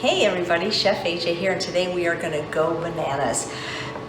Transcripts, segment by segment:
Hey everybody, Chef AJ here, and today we are going to go bananas.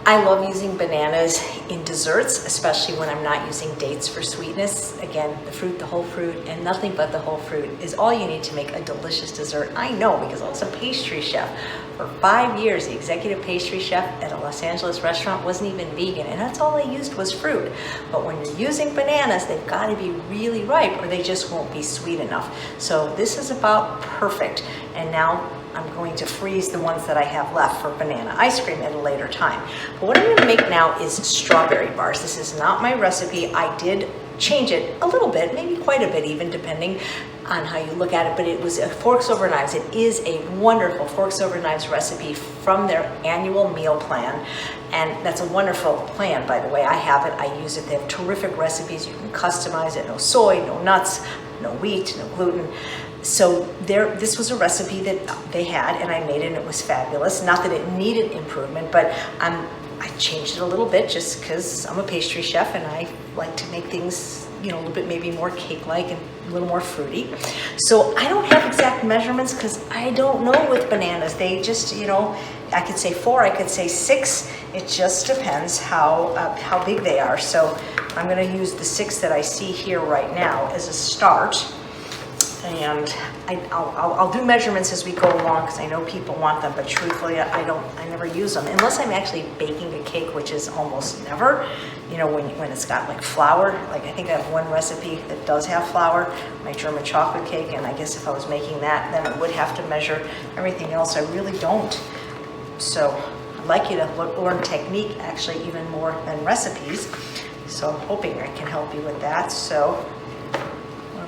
I love using bananas in desserts, especially when I'm not using dates for sweetness. Again, the fruit, the whole fruit, and nothing but the whole fruit is all you need to make a delicious dessert. I know, because I was a pastry chef for 5 years. The executive pastry chef at a Los Angeles restaurant wasn't even vegan, and that's all they used was fruit. But when you're using bananas, they've got to be really ripe or they just won't be sweet enough. So this is about perfect. And now I'm going to freeze the ones that I have left for banana ice cream at a later time. But what I'm going to make now is strawberry bars. This is not my recipe. I did change it a little bit, maybe quite a bit even, depending on how you look at it, but it was a Forks Over Knives. It is a wonderful Forks Over Knives recipe from their annual meal plan. And that's a wonderful plan, by the way. I have it, I use it. They have terrific recipes. You can customize it. No soy, no nuts, no wheat, no gluten. So this was a recipe that they had, and I made it, and it was fabulous. Not that it needed improvement, but I changed it a little bit just because I'm a pastry chef and I like to make things, a little bit maybe more cake-like and a little more fruity. So I don't have exact measurements because I don't know with bananas. They just, I could say 4, I could say 6. It just depends how big they are. So I'm going to use the 6 that I see here right now as a start. And I'll do measurements as we go along because I know people want them, but truthfully, I never use them unless I'm actually baking a cake, which is almost never. When it's got like flour. Like I think I have one recipe that does have flour, my German chocolate cake, and I guess if I was making that, then I would have to measure. Everything else, I really don't. So I'd like you to learn technique, actually, even more than recipes. So I'm hoping I can help you with that. So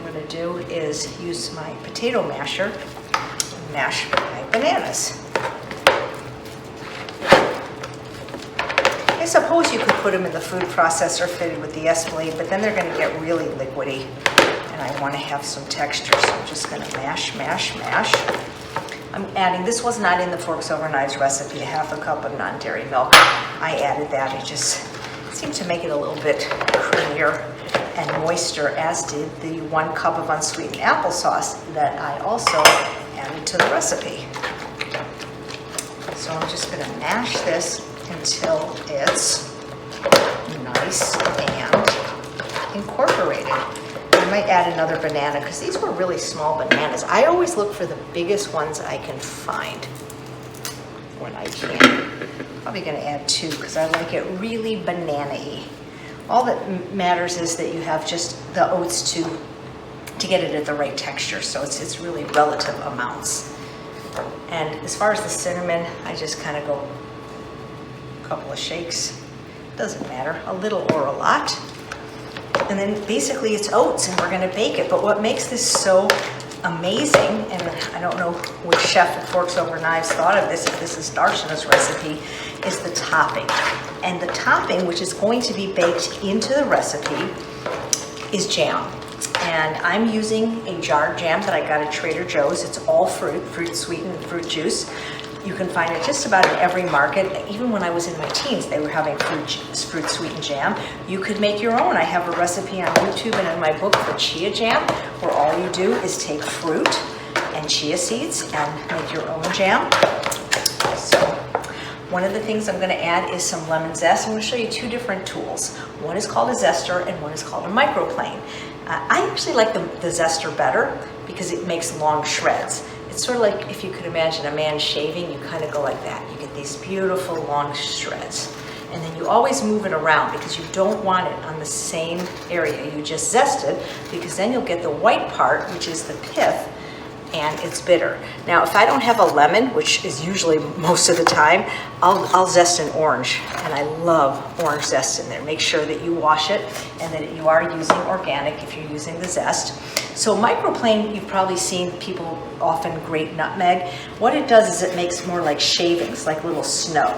to do is use my potato masher and mash my bananas. I suppose you could put them in the food processor fitted with the Escalade, but then they're going to get really liquidy, and I want to have some texture, so I'm just going to mash, mash, mash. I'm adding, this was not in the Forks Over Knives recipe, 1/2 cup of non-dairy milk. I added that. It just seemed to make it a little bit creamier and moister, as did the 1 cup of unsweetened applesauce that I also added to the recipe. So I'm just going to mash this until it's nice and incorporated. I might add another banana because these were really small bananas. I always look for the biggest ones I can find when I can. Probably going to add 2 because I like it really banana-y. All that matters is that you have just the oats to get it at the right texture. So it's really relative amounts. And as far as the cinnamon, I just kind of go a couple of shakes. Doesn't matter, a little or a lot. And then basically it's oats, and we're going to bake it. But what makes this so amazing, and I don't know which chef at Forks Over Knives thought of this, if this is Darshana's recipe, is the topping. And the topping, which is going to be baked into the recipe, is jam. And I'm using a jarred jam that I got at Trader Joe's. It's all fruit sweetened fruit juice. You can find it just about in every market. Even when I was in my teens, they were having fruit sweetened jam. You could make your own. I have a recipe on YouTube and in my book for chia jam, where all you do is take fruit and chia seeds and make your own jam. So one of the things I'm going to add is some lemon zest. I'm going to show you 2 different tools. One is called a zester and one is called a microplane. I actually like the zester better because it makes long shreds. It's sort of like if you could imagine a man shaving, you kind of go like that. You get these beautiful long shreds. And then you always move it around because you don't want it on the same area you just zested, because then you'll get the white part, which is the pith, and it's bitter. Now, if I don't have a lemon, which is usually most of the time, I'll zest an orange, and I love orange zest in there. Make sure that you wash it and that you are using organic if you're using the zest. So microplane, you've probably seen people often grate nutmeg. What it does is it makes more like shavings, like little snow.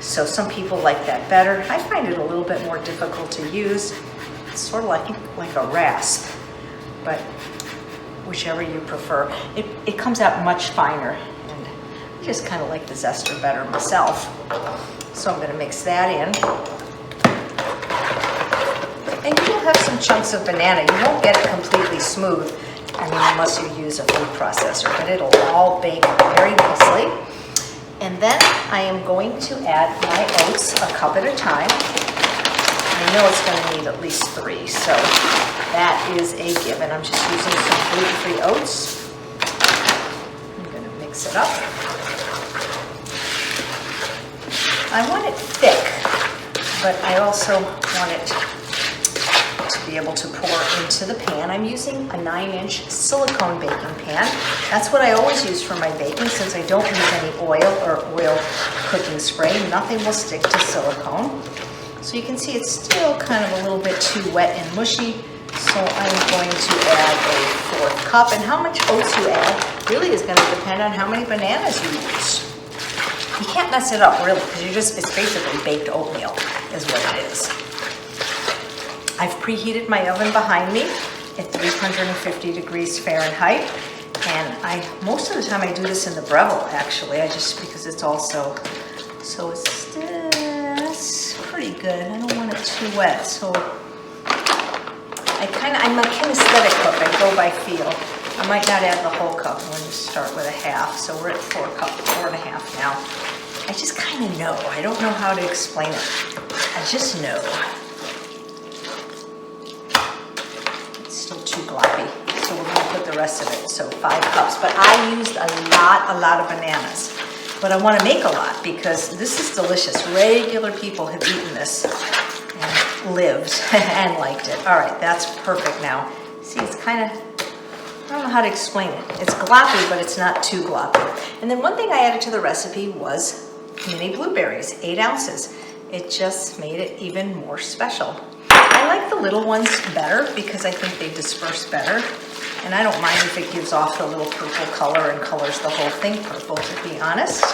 So some people like that better. I find it a little bit more difficult to use. It's sort of like a rasp, but whichever you prefer. It comes out much finer, and I just kind of like the zester better myself. So I'm going to mix that in. And you'll have some chunks of banana. You won't get it completely smooth. I mean, unless you use a food processor, but it'll all bake very nicely. And then I am going to add my oats a cup at a time. I know it's going to need at least 3, so that is a given. I'm just using some gluten-free oats. I'm going to mix it up. I want it thick, but I also want it to be able to pour into the pan. I'm using a 9-inch silicone baking pan. That's what I always use for my baking, since I don't use any oil or oil cooking spray. Nothing will stick to silicone. So you can see it's still kind of a little bit too wet and mushy. So I'm going to add a 4th cup. And how much oats you add really is going to depend on how many bananas you use. You can't mess it up really, because it's basically baked oatmeal is what it is. I've preheated my oven behind me at 350 degrees Fahrenheit. And most of the time I do this in the Breville, actually. Because it's also, so it's pretty good. I don't want it too wet. So I'm a kinesthetic cook. I go by feel. I might not add the whole cup. I'm going to start with a half. So we're at 4.5 now. I just kind of know. I don't know how to explain it. I just know. It's still too gloppy. So we're going to put the rest of it. So 5 cups. But I used a lot of bananas. But I want to make a lot because this is delicious. Regular people have eaten this and lived and liked it. All right, that's perfect now. See, it's kind of, I don't know how to explain it. It's gloppy, but it's not too gloppy. And then one thing I added to the recipe was mini blueberries, 8 ounces. It just made it even more special. I like the little ones better because I think they disperse better. And I don't mind if it gives off a little purple color and colors the whole thing purple, to be honest.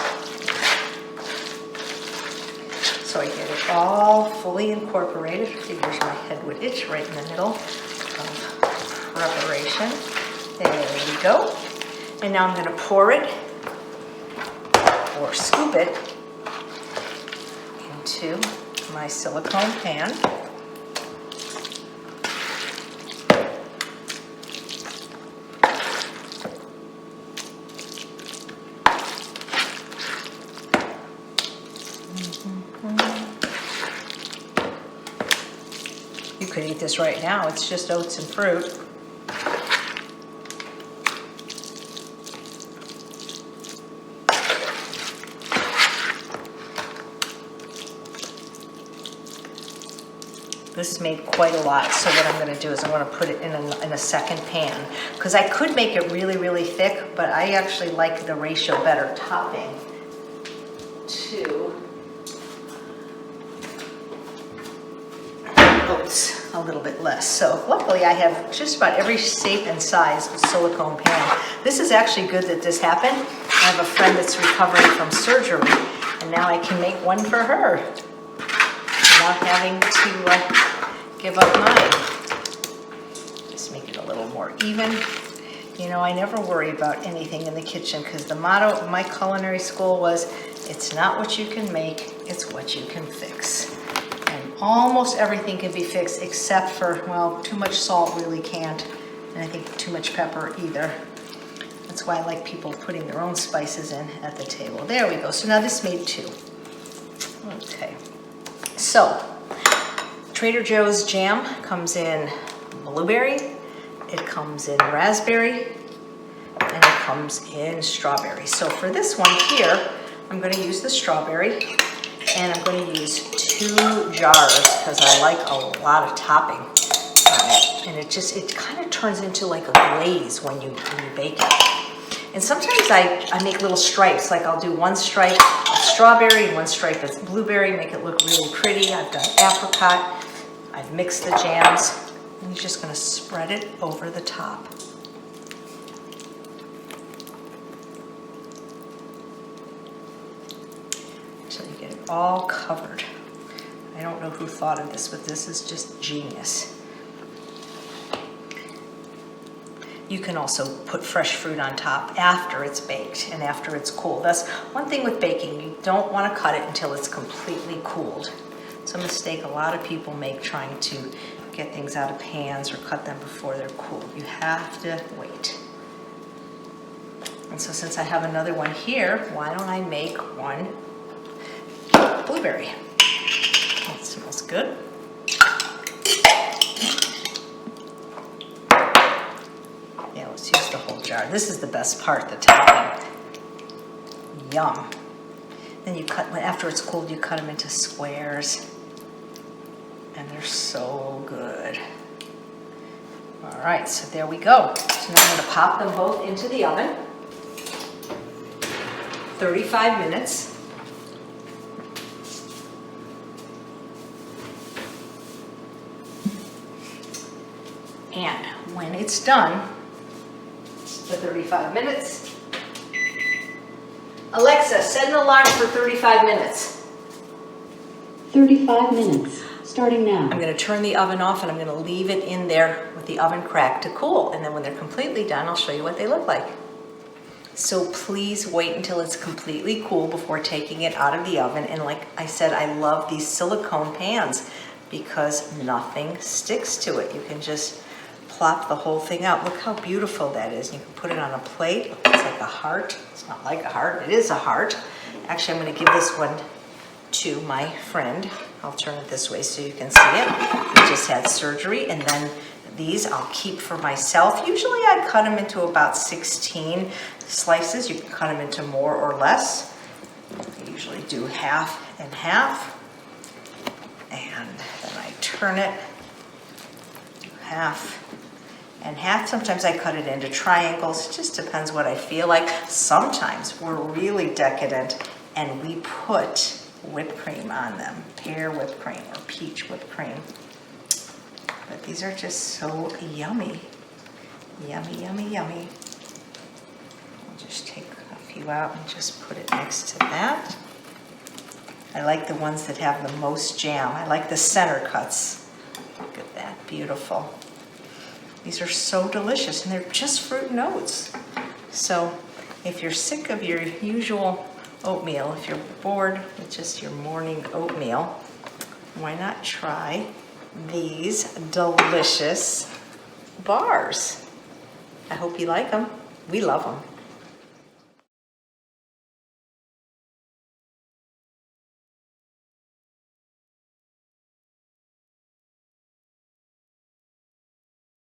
So I get it all fully incorporated. Figures my head would itch right in the middle of preparation. There we go. And now I'm going to pour it, or scoop it, into my silicone pan. You could eat this right now. It's just oats and fruit. This made quite a lot, so what I'm going to do is I'm going to put it in a second pan, because I could make it really thick, but I actually like the ratio better, topping to oats a little bit less. So luckily I have just about every shape and size of silicone pan. This is actually good that this happened. I have a friend that's recovering from surgery, and now I can make one for her without having to give up mine. Just make it a little more even. You know, I never worry about anything in the kitchen because the motto of my culinary school was, it's not what you can make, it's what you can fix. And almost everything can be fixed except for, well, too much salt really can't, and I think too much pepper either. That's why I like people putting their own spices in at the table. There we go. So now this made 2. Okay. So, Trader Joe's jam comes in blueberry, it comes in raspberry, and it comes in strawberry. So for this one here, I'm going to use the strawberry, and I'm going to use 2 jars because I like a lot of topping on it. And it kind of turns into like a glaze when you bake it. And sometimes I make little stripes, like I'll do 1 stripe of strawberry and 1 stripe of blueberry, make it look really pretty. I've done apricot. I've mixed the jams, and you're just going to spread it over the top. So you get it all covered. I don't know who thought of this, but this is just genius. You can also put fresh fruit on top after it's baked and after it's cooled. That's one thing with baking. You don't want to cut it until it's completely cooled. It's a mistake a lot of people make trying to get things out of pans or cut them before they're cool. You have to wait. And so since I have another one here, why don't I make one blueberry? That smells good. Yeah, let's use the whole jar. This is the best part, the topping. Yum. Then you cut, after it's cooled, you cut them into squares. And they're so good. All right, so there we go. So now I'm gonna pop them both into the oven. 35 minutes. And when it's done, the 35 minutes, Alexa, set an alarm for 35 minutes. 35 minutes, starting now. I'm going to turn the oven off and I'm going to leave it in there with the oven cracked to cool. And then when they're completely done, I'll show you what they look like. So please wait until it's completely cool before taking it out of the oven. And like I said, I love these silicone pans because nothing sticks to it. You can just plop the whole thing out. Look how beautiful that is. You can put it on a plate. It's like a heart. It's not like a heart. It is a heart. Actually, I'm going to give this one to my friend. I'll turn it this way so you can see it. He just had surgery, and then these I'll keep for myself. Usually I cut them into about 16 slices. You can cut them into more or less. I usually do half and half. And then I turn it half and half. Sometimes I cut it into triangles. It just depends what I feel like. Sometimes we're really decadent and we put whipped cream on them. Pear whipped cream or peach whipped cream. But these are just so yummy. Yummy, yummy, yummy. I'll just take a few out and just put it next to that. I like the ones that have the most jam. I like the center cuts. Look at that, beautiful. These are so delicious, and they're just fruit and oats. So if you're sick of your usual oatmeal, if you're bored with just your morning oatmeal, why not try these delicious bars? I hope you like them. We love them.